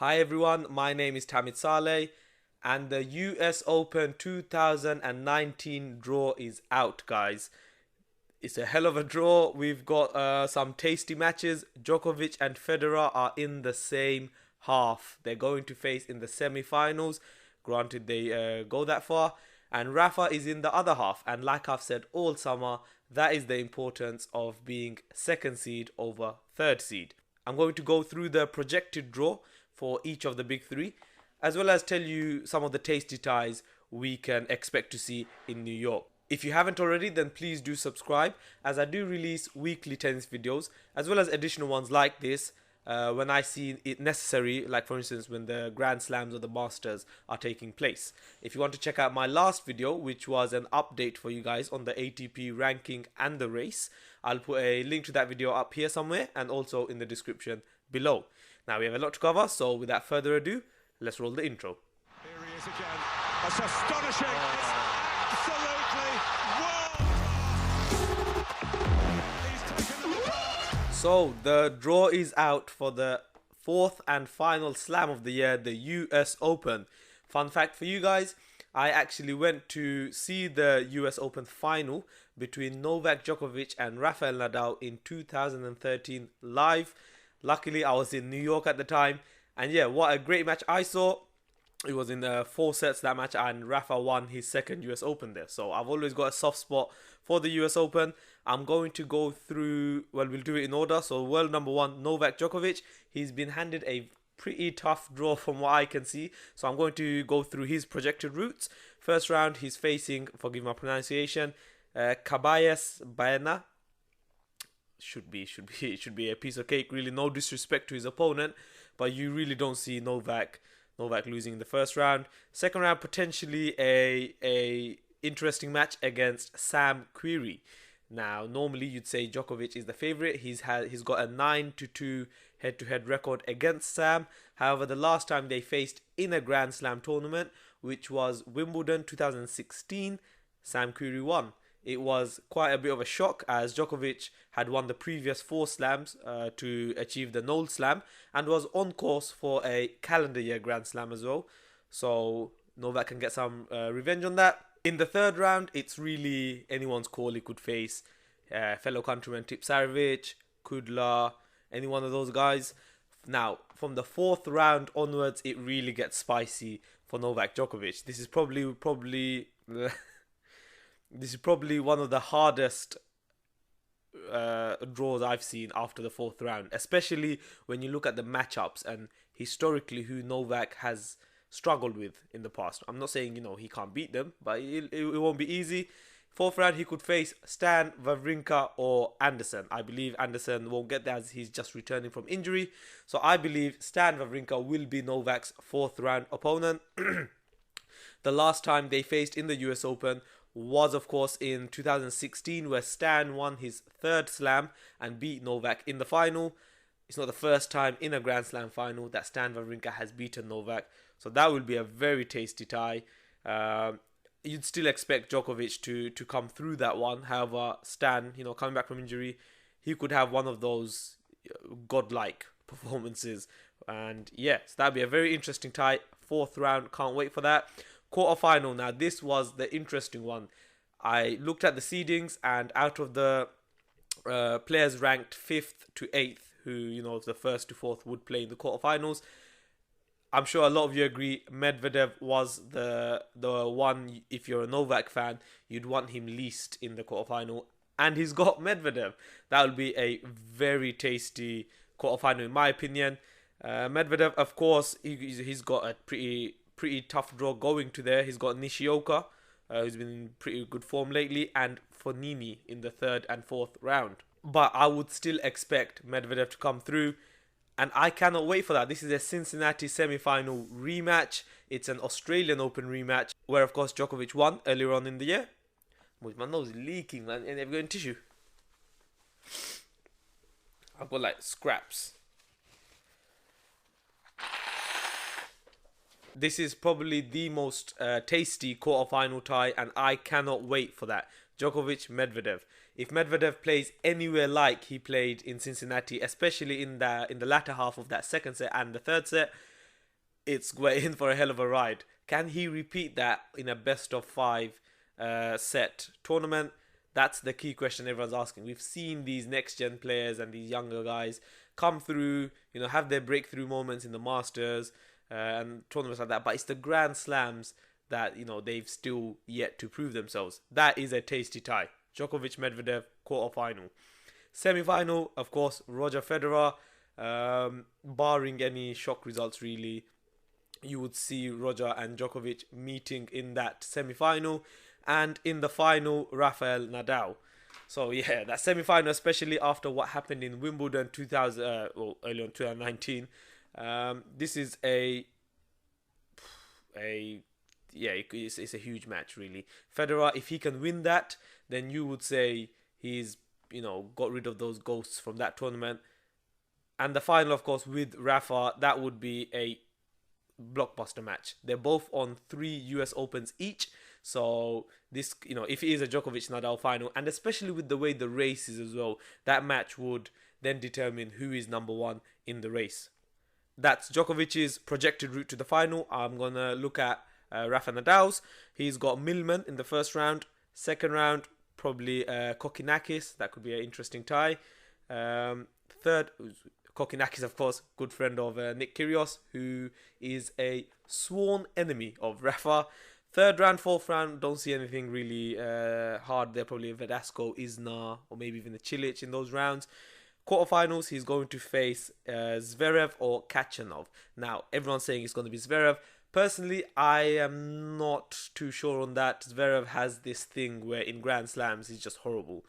Hi everyone, my name is Tamit Saleh and the US Open 2019 draw is out, guys. It's a hell of a draw. We've got some tasty matches. Djokovic and Federer are in the same half. They're going to face in the semi-finals. Granted, they go that far. And Rafa is in the other half. And like I've said all summer, that is the importance of being second seed over third seed. I'm going to go through the projected draw for each of the big three, as well as tell you some of the tasty ties we can expect to see in New York. If you haven't already, then please do subscribe, as I do release weekly tennis videos as well as additional ones like this when I see it necessary, like for instance when the Grand Slams or the Masters are taking place. If you want to check out my last video, which was an update for you guys on the ATP ranking and the race, I'll put a link to that video up here somewhere and also in the description below. Now we have a lot to cover, so without further ado, let's roll the intro. Here he is again. That's astonishing. It's absolutely world. So the draw is out for the fourth and final slam of the year, the US Open. Fun fact for you guys, I actually went to see the US Open final between Novak Djokovic and Rafael Nadal in 2013 live. Luckily, I was in New York at the time. And yeah, what a great match I saw. It was in 4 sets, that match, and Rafa won his second US Open there. So I've always got a soft spot for the US Open. I'm going to go through, well, we'll do it in order. So world number 1, Novak Djokovic. He's been handed a pretty tough draw from what I can see. So I'm going to go through his projected routes. First round, he's facing, forgive my pronunciation, Caballas Baena. Should be a piece of cake. Really, no disrespect to his opponent, but you really don't see Novak losing in the first round. Second round, potentially a interesting match against Sam Querrey. Now, normally you'd say Djokovic is the favorite. He's got a 9-2 head-to-head record against Sam. However, the last time they faced in a Grand Slam tournament, which was Wimbledon 2016, Sam Querrey won. It was quite a bit of a shock, as Djokovic had won the previous 4 slams to achieve the Noel Slam and was on course for a calendar year Grand Slam as well. So Novak can get some revenge on that. In the third round, it's really anyone's call. He could face fellow countryman Tipsarevic, Kudla, any one of those guys. Now, from the fourth round onwards, it really gets spicy for Novak Djokovic. This is probably this is probably one of the hardest draws I've seen after the fourth round, especially when you look at the matchups and historically who Novak has struggled with in the past. I'm not saying, he can't beat them, but it won't be easy. Fourth round, he could face Stan Wawrinka or Anderson. I believe Anderson won't get there as he's just returning from injury. So I believe Stan Wawrinka will be Novak's fourth round opponent. The last time they faced in the US Open was, of course, in 2016, where Stan won his third slam and beat Novak in the final. It's not the first time in a Grand Slam final that Stan Wawrinka has beaten Novak. So that will be a very tasty tie. You'd still expect Djokovic to come through that one. However, Stan, coming back from injury, he could have one of those godlike performances. And yeah, so that'd be a very interesting tie. Fourth round, can't wait for that. Quarterfinal, now this was the interesting one. I looked at the seedings, and out of the players ranked 5th to 8th, who, the 1st to 4th would play in the quarterfinals, I'm sure a lot of you agree Medvedev was the one. If you're a Novak fan, you'd want him least in the quarterfinal, and he's got Medvedev. That will be a very tasty quarterfinal in my opinion. Medvedev, of course, he's got a pretty tough draw going to there. He's got Nishioka, who's been in pretty good form lately, and Fognini in the third and fourth round. But I would still expect Medvedev to come through, and I cannot wait for that. This is a Cincinnati semi-final rematch. It's an Australian Open rematch, where of course Djokovic won earlier on in the year. My nose is leaking, man, and I've got any tissue. I've got like scraps. This is probably the most tasty quarterfinal tie, and I cannot wait for that. Djokovic, Medvedev. If Medvedev plays anywhere like he played in Cincinnati, especially in the latter half of that second set and the third set, we're in for a hell of a ride. Can he repeat that in a best of five set tournament? That's the key question everyone's asking. We've seen these next gen players and these younger guys come through, have their breakthrough moments in the Masters and tournaments like that. But it's the Grand Slams that they've still yet to prove themselves. That is a tasty tie. Djokovic Medvedev quarter-final. Semi-final, of course, Roger Federer. Barring any shock results, really, you would see Roger and Djokovic meeting in that semi-final, and in the final, Rafael Nadal. So yeah, that semi-final, especially after what happened in Wimbledon early on 2019, this is it's a huge match, really. Federer, if he can win that, then you would say he's got rid of those ghosts from that tournament. And the final, of course, with Rafa, that would be a blockbuster match. They're both on 3 US Opens each. So this, if it is a Djokovic Nadal final, and especially with the way the race is as well, that match would then determine who is number one in the race. That's Djokovic's projected route to the final. I'm going to look at Rafa Nadal's. He's got Millman in the first round. Second round, probably Kokkinakis. That could be an interesting tie. Third, Kokkinakis, of course, good friend of Nick Kyrgios, who is a sworn enemy of Rafa. Third round, fourth round, don't see anything really hard there. Probably Verdasco, Isner, or maybe even a Cilic in those rounds. Quarterfinals, he's going to face Zverev or Kachanov. Now, everyone's saying it's going to be Zverev. Personally, I am not too sure on that. Zverev has this thing where in Grand Slams, he's just horrible.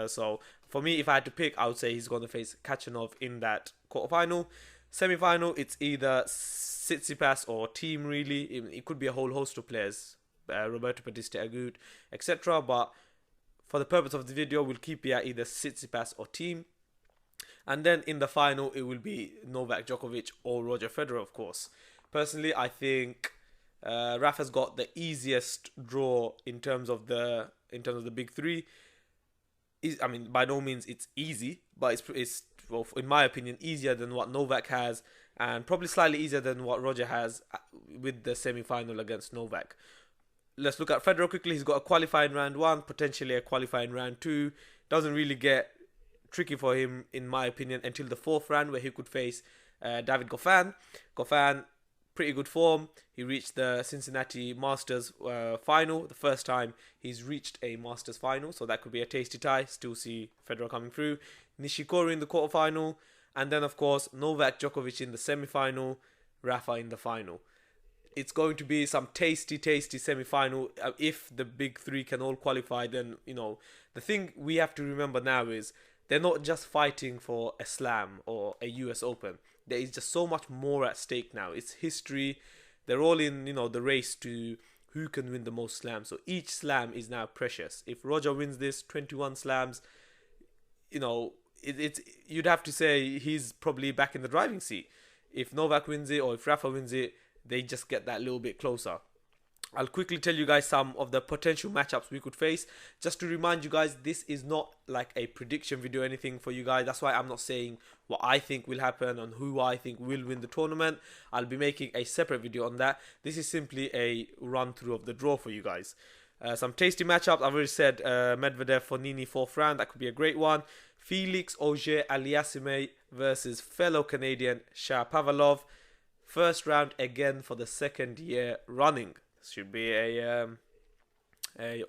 So for me, if I had to pick, I would say he's going to face Kachanov in that quarterfinal. Semi-final, it's either Tsitsipas or Team, really. It could be a whole host of players, Roberto Bautista Agut, etc. But for the purpose of the video, we'll keep it at either Tsitsipas or Team. And then in the final, it will be Novak Djokovic or Roger Federer, of course. Personally, I think Rafa's got the easiest draw in terms of the big three. By no means it's easy, but it's well, in my opinion, easier than what Novak has, and probably slightly easier than what Roger has with the semi-final against Novak. Let's look at Federer quickly. He's got a qualifying round 1, potentially a qualifying round 2. Doesn't really get tricky for him, in my opinion, until the 4th round, where he could face David Goffin. Goffin, pretty good form. He reached the Cincinnati Masters final, the first time he's reached a Masters final, so that could be a tasty tie. Still see Federer coming through. Nishikori in the quarterfinal, and then of course Novak Djokovic in the semi-final, Rafa in the final. It's going to be some tasty semi-final. If the big three can all qualify, then the thing we have to remember now is they're not just fighting for a slam or a US Open. There is just so much more at stake now. It's history. They're all in, the race to who can win the most slams. So each slam is now precious. If Roger wins this, 21 slams, you'd have to say he's probably back in the driving seat. If Novak wins it or if Rafa wins it, they just get that little bit closer. I'll quickly tell you guys some of the potential matchups we could face. Just to remind you guys, this is not like a prediction video or anything for you guys. That's why I'm not saying what I think will happen and who I think will win the tournament. I'll be making a separate video on that. This is simply a run through of the draw for you guys. Some tasty matchups. I've already said Medvedev Fognini 4th round. That could be a great one. Felix Auger-Aliassime versus fellow Canadian Shapovalov. First round again for the 2nd year running. Should be a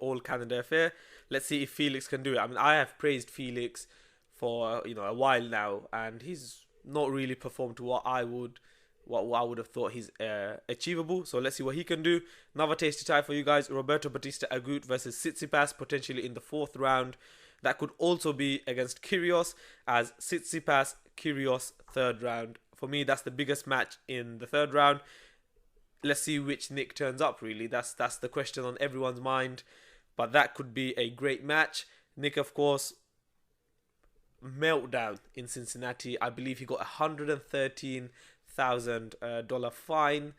all Canada affair. Let's see if Felix can do it. I have praised Felix for a while now, and he's not really performed to what I would have thought he's achievable. So let's see what he can do. Another tasty tie for you guys: Roberto Bautista Agut versus Tsitsipas, potentially in the 4th round. That could also be against Kyrgios, as Tsitsipas Kyrgios 3rd round. For me, that's the biggest match in the 3rd round. Let's see which Nick turns up, really. That's the question on everyone's mind. But that could be a great match. Nick, of course, meltdown in Cincinnati. I believe he got a $113,000 fine.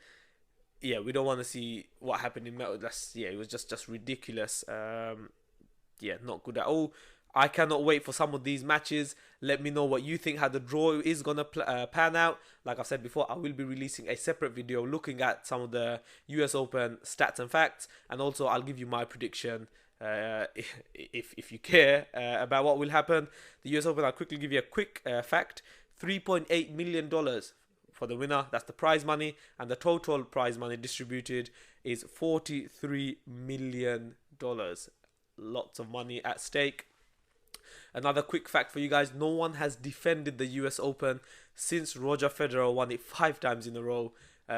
Yeah, we don't want to see what happened in Melbourne. It was just ridiculous. Not good at all. I cannot wait for some of these matches. Let me know what you think, how the draw is going to pan out. Like I've said before, I will be releasing a separate video looking at some of the US Open stats and facts. And also I'll give you my prediction if you care about what will happen. The US Open, I'll quickly give you a quick fact. $3.8 million for the winner. That's the prize money. And the total prize money distributed is $43 million. Lots of money at stake. Another quick fact for you guys, no one has defended the US Open since Roger Federer won it 5 times in a row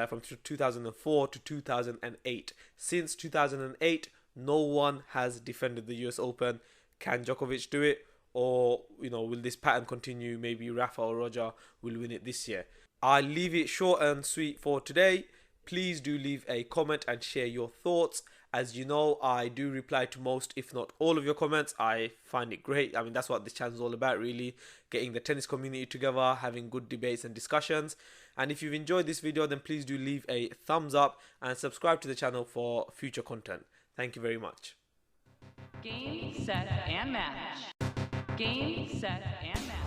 from 2004 to 2008. Since 2008, no one has defended the US Open. Can Djokovic do it? Or, will this pattern continue? Maybe Rafa or Roger will win it this year. I'll leave it short and sweet for today. Please do leave a comment and share your thoughts. As you know, I do reply to most, if not all of your comments. I find it great. I mean, that's what this channel is all about, really. Getting the tennis community together, having good debates and discussions. And if you've enjoyed this video, then please do leave a thumbs up and subscribe to the channel for future content. Thank you very much. Game, set, and match. Game, set, and match.